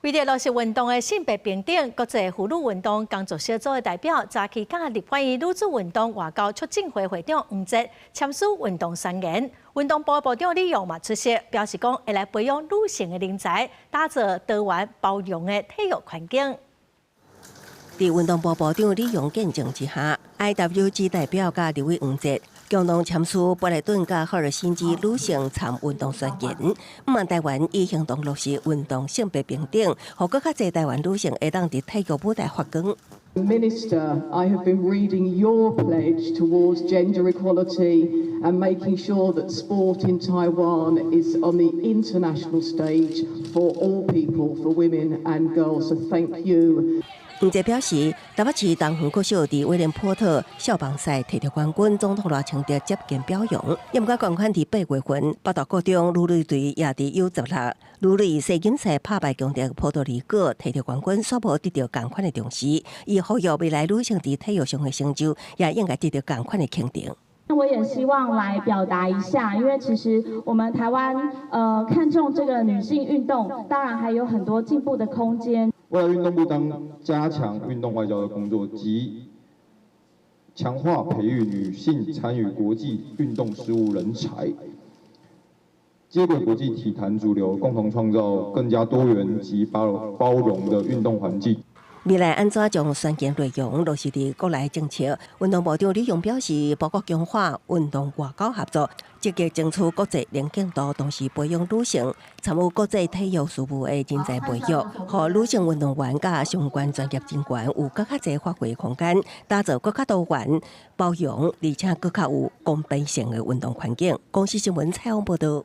为了落实运动的性别平等，国际妇女运动工作小组的代表早起甲立法院女子运动外交促进会会长黄捷签署运动宣言。运动部部长李勇嘛出席，表示讲会来培养女性的人才，打造多元包容的体育环境。在运动部部长李勇见证之下 ，IWG 代表甲立委黄捷共同签署布莱顿甲赫尔辛基女性参运动宣言，希望台湾以行动落实运动性别平等，让更较侪台湾女性会当伫体育舞台发光。Minister, I have been reading your pledge towards gender equality and making sure that sport in Taiwan is on the international stage for all people, for women and girls. So thank you. 黄捷表示，台北市东园国小伫威廉波特校棒赛摕到冠军，总统热情地接见表扬。也毋过，共款伫8月份，北大高中女篮队也伫U16女篮世锦赛拍败强敌波多黎各，摕到冠军，所无得到共款的重视。伊呼吁未来女性伫体育上的成就，也应该得到共款的肯定。我也希望来表达一下，因为其实我们台湾看重这个女性运动，当然还有很多进步的空间。未来运动部将加强运动外交的工作及强化培育女性参与国际运动事务人才，接轨国际体坛主流，共同创造更加多元及包容的运动环境。未来安怎将宣言内容落实伫国内政策？运动部长李勇表示，包括强化运动外交合作，积极争取国际能见度，同时培养女性参与国际体育事务的人才培育，让女性运动员甲相关专业人员有更较侪发挥空间，打造更较多元、包容而且更较有公平性的运动环境。公司新闻采访报道。